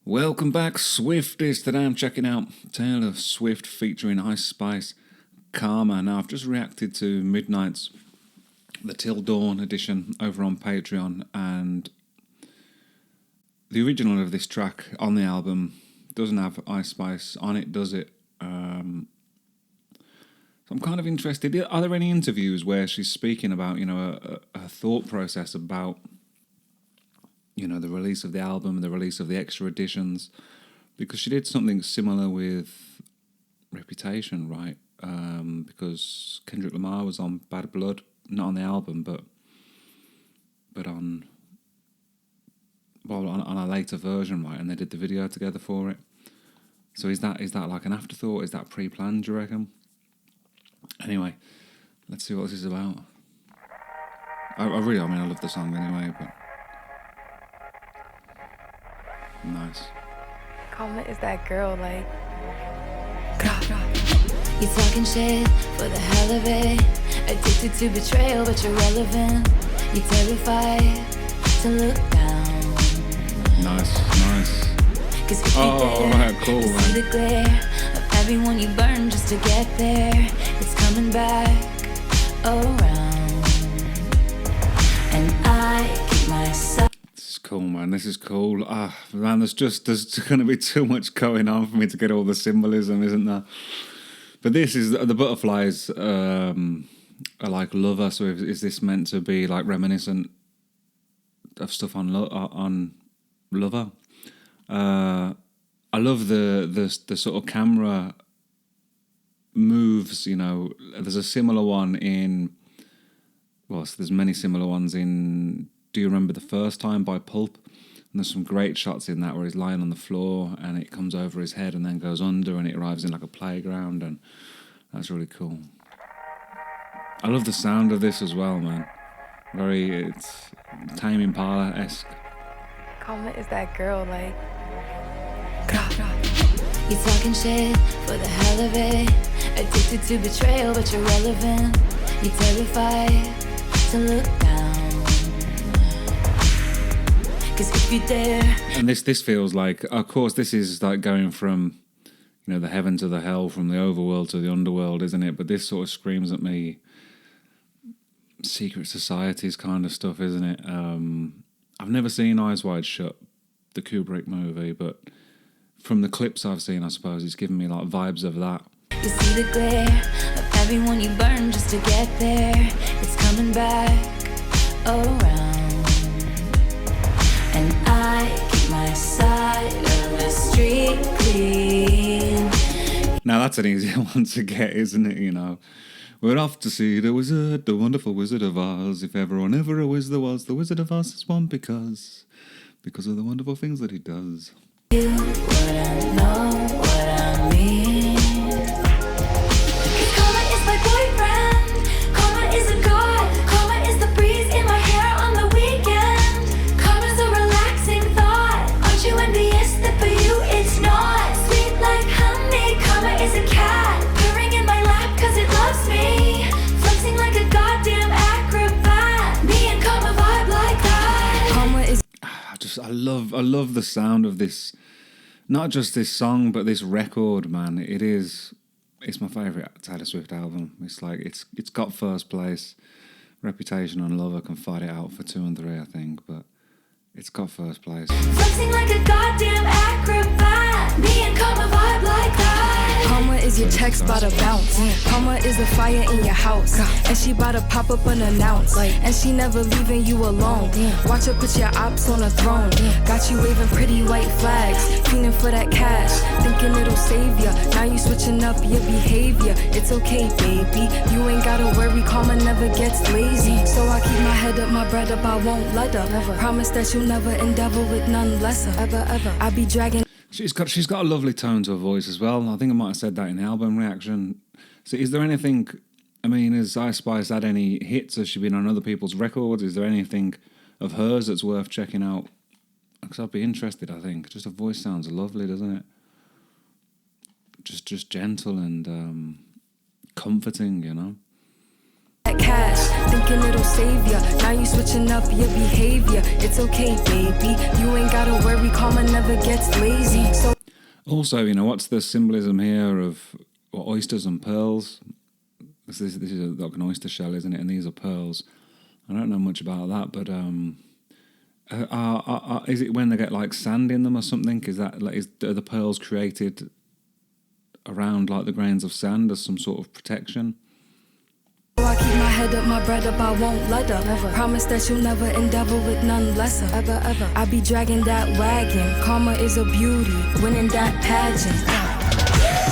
Welcome back, Swifties. Today I'm checking out Taylor Swift featuring Ice Spice Karma. Now, I've just reacted to Midnight's The Till Dawn edition over on Patreon, and the original of this track on the album doesn't have Ice Spice on it, does it? So I'm kind of interested. Are there any interviews where she's speaking about, her thought process about the release of the album, the release of the extra editions, because she did something similar with Reputation, right? Because Kendrick Lamar was on Bad Blood, not on the album, but on a later version, right? And they did the video together for it. So is that like an afterthought? Is that pre-planned, do you reckon? Anyway, let's see what this is about. I love the song anyway, but nice. Karma is that girl, like. You talking shit for the hell of it. Addicted to betrayal, but you're relevant. You terrified to look down. Nice. Cause if Cool, you man. see the glare of everyone you burn just to get there. It's coming back around. And I keep myself. This is cool, man. This is cool. Man, there's going to be too much going on for me to get all the symbolism, isn't there? But this is the butterflies are like Lover. So is this meant to be like reminiscent of stuff on Lover? I love the sort of camera moves. There's a similar one in. So there's many similar ones in Do You Remember the First Time by Pulp? And there's some great shots in that where he's lying on the floor and it comes over his head and then goes under and it arrives in like a playground, and that's really cool. I love the sound of this as well, man. It's Tame Impala-esque. Karma is that girl, like. You talking shit for the hell of it. Addicted to betrayal, but you're relevant. You terrified to look down. Cause if you dare. And this feels like, of course, this is like going from, the heaven to the hell, from the overworld to the underworld, isn't it? But this sort of screams at me secret societies kind of stuff, isn't it? I've never seen Eyes Wide Shut, the Kubrick movie, but from the clips I've seen, I suppose it's given me like vibes of that. You see the glare of everyone you burn just to get there. It's coming back around. And I keep my side of the street clean. Now that's an easy one to get, isn't it? We're off to see the wizard, the wonderful Wizard of Oz. If everyone ever a wizard was, the Wizard of Oz is one because of the wonderful things that he does. You wouldn't know what I mean. Karma is my boyfriend. Karma is a god. Karma is the breeze in my hair on the weekend. Karma's a relaxing thought. Aren't you envious that for you it's not? Sweet like honey. Karma is a cat purring in my lap cause it loves me. Flexing like a goddamn acrobat. Me and Karma vibe like that. Karma is. I love the sound of this, not just this song, but this record, man. It's my favourite Taylor Swift album. It's like, it's got first place. Reputation and Lover can fight it out for 2 and 3, I think, but it's got first place. Flexing like a goddamn acrobat. Me and Karma vibe like that. Karma is your text about to bounce. Karma is the fire in your house. And she about to pop up unannounced. And she never leaving you alone. Watch her put your ops on a throne. Got you waving pretty white flags. Fiending for that cash. Thinking it'll save ya. Now you switching up your behavior. It's okay, baby. You ain't gotta worry. Karma never gets lazy. So I keep my head up, my bread up. I won't let up. Promise that you'll never endeavor with none lesser. Ever. I be dragging. She's got a lovely tone to her voice as well. I think I might have said that in the album reaction. So is there anything, has Ice Spice had any hits? Has she been on other people's records? Is there anything of hers that's worth checking out? Because I'd be interested, I think. Just her voice sounds lovely, doesn't it? Just gentle and comforting, Cash, thinking it'll save ya. Now you switching up your behavior. It's okay, baby. You ain't gotta worry, karma never gets lazy. So Also, you know, what's the symbolism here of oysters and pearls? This is like an oyster shell, isn't it? And these are pearls. I don't know much about that, but is it when they get like sand in them or something? Is that like are the pearls created around like the grains of sand as some sort of protection? I keep my head up, my bread up, I won't let up. Never. Promise that you'll never endeavor with none lesser. Ever, ever. I be dragging that wagon. Karma is a beauty, winning that pageant.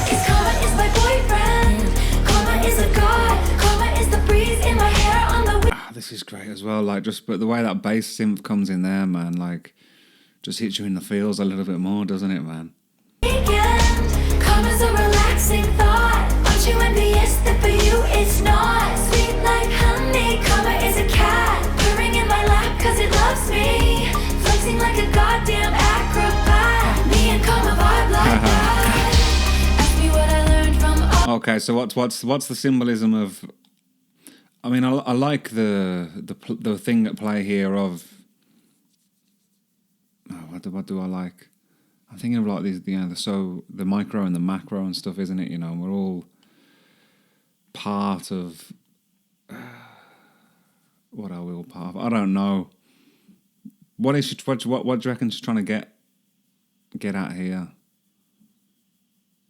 Cause karma is my boyfriend. Karma is a god. Karma is the breeze in my hair on the This is great as well. Like but the way that bass synth comes in there, man, like just hits you in the feels a little bit more, doesn't it, man? weekend. Karma's a relaxing thought. Aren't you envious that for you it's not? Sweet like honey. Karma is a cat purring in my lap cause it loves me. Flexing like a goddamn acrobat. Me and karma vibe like that. Ask me what I learned from all. Okay, so what's the symbolism of? I mean, I like the thing at play here of. Oh, what do I like? I'm thinking of like these, the micro and the macro and stuff, isn't it? You know, we're all part of. What are we all part of? I don't know. What do you reckon she's trying to get at here?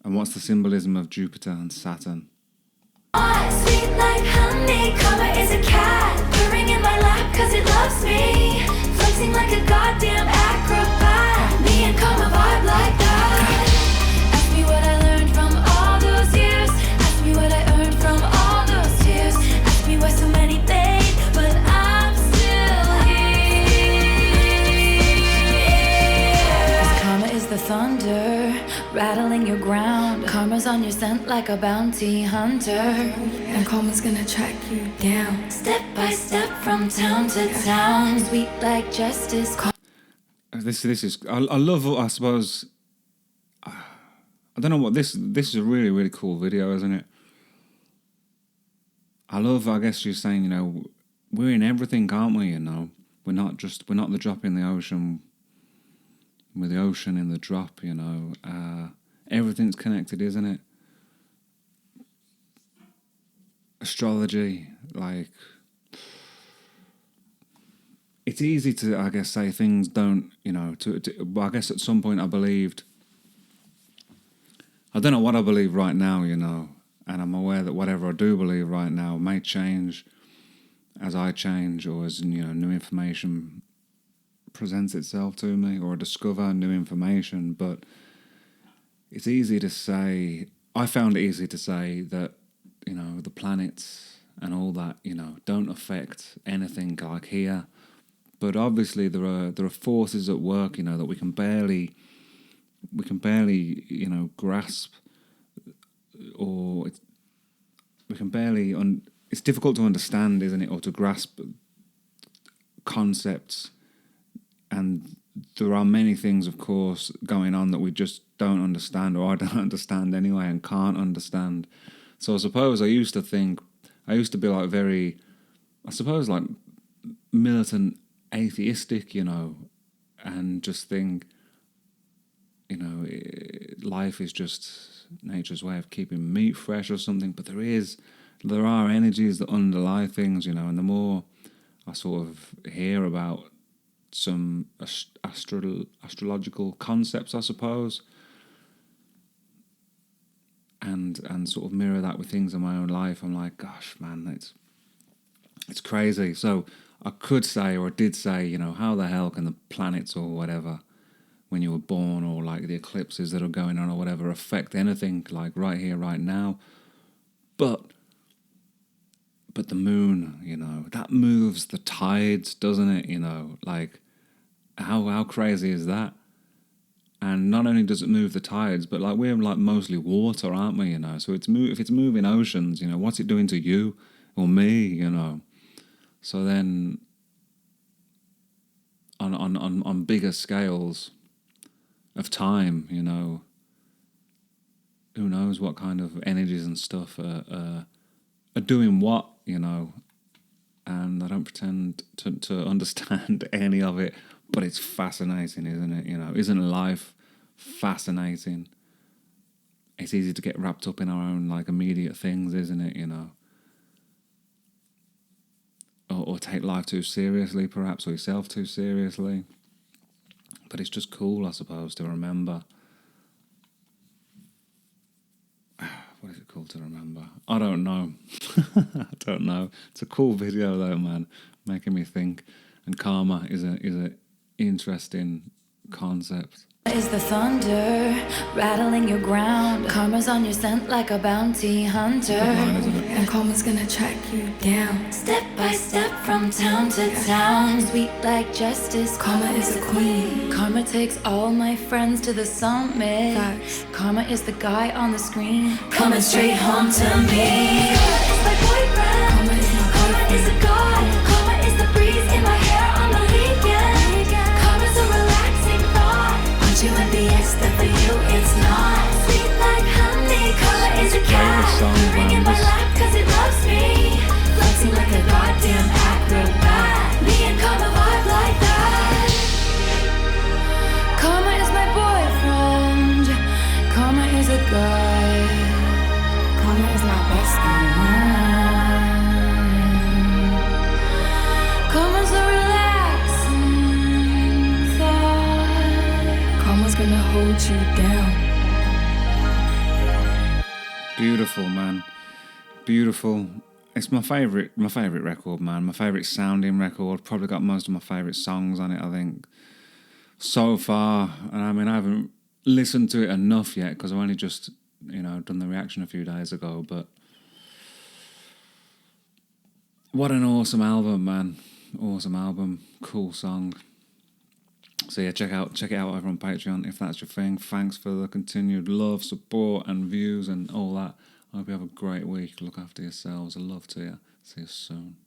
And what's the symbolism of Jupiter and Saturn? Sweet like honey, karma is a cat purring in my lap cause it loves me. Flexing like a goddamn acrobat. Me and karma vibe like that. Ask me what I learned from all those years. Ask me what I earned from all those tears. Ask me why so many paid, but I'm still here. 'Cause karma is the thunder rattling your ground. Karma's on your scent like a bounty hunter. And karma's gonna track you down. Step by step from town to town. Sweet like justice. This is I love, I suppose. I don't know what this is a really, really cool video, isn't it? I love, I guess you're saying, you know, we're in everything, aren't we? You know, we're not the drop in the ocean. We're the ocean in the drop, you know. Everything's connected, isn't it? Astrology, like, it's easy to, I guess, say things don't, you know, well, I guess at some point I don't know what I believe right now, you know, and I'm aware that whatever I do believe right now may change as I change or as, you know, new information presents itself to me or I discover new information, but it's easy to say, I found it easy to say that, you know, the planets and all that, you know, don't affect anything like here. But obviously there are forces at work, you know, that we can barely, you know, grasp, or it's difficult to understand, isn't it, or to grasp concepts. And there are many things, of course, going on that we just don't understand, or I don't understand anyway, and can't understand. So I suppose I used to be like very, I suppose like militant atheistic, you know, and just think, you know, life is just nature's way of keeping meat fresh or something. But there are energies that underlie things, you know, and the more I sort of hear about some astrological concepts, I suppose, and sort of mirror that with things in my own life, I'm like, gosh, man, it's crazy. So I could say, or I did say, you know, how the hell can the planets or whatever, when you were born, or like the eclipses that are going on or whatever, affect anything like right here, right now? But the moon, you know, that moves the tides, doesn't it? You know, like how crazy is that? And not only does it move the tides, but like we're like mostly water, aren't we? You know, so if it's moving oceans, you know, what's it doing to you or me? You know, so then on bigger scales of time, you know, who knows what kind of energies and stuff are doing what, you know, and I don't pretend to understand any of it, but it's fascinating, isn't it? You know, isn't life fascinating? It's easy to get wrapped up in our own like immediate things, isn't it? You know, or take life too seriously, perhaps, or yourself too seriously. But it's just cool, I suppose, to remember. What is it called to remember? I don't know. I don't know. It's a cool video though, man, making me think. And karma is a interesting concept. Is the thunder rattling your ground? Karma's on your scent like a bounty hunter. Line, isn't it? And karma's gonna track you down. Step by step from town to town. Sweet like justice. Karma is a queen. Karma takes all my friends to the summit. Facts. Karma is the guy on the screen, coming straight home to me. Karma is my boyfriend. Karma is my Karma is a god. Karma is the breeze in my hair on the weekend. Karma's a relaxing thought. Aren't you envious that for you it's not? Sweet like honey. Karma is a cat. song, Ringing my man. lap cause it loves me. Flexing like a goddamn acrobat. Me and Karma vibe like that. Karma is my boyfriend. Karma is a guy. Karma is my best Karma's a relaxing thought. Karma's gonna hold you down. Beautiful, man. Beautiful. It's my favourite record, man. My favourite sounding record. Probably got most of my favourite songs on it, I think, so far. And I mean, I haven't listened to it enough yet because I've only just, done the reaction a few days ago. But what an awesome album, man. Awesome album. Cool song. So yeah, check it out over on Patreon if that's your thing. Thanks for the continued love, support, and views and all that. I hope you have a great week. Look after yourselves. I love to you. See you soon.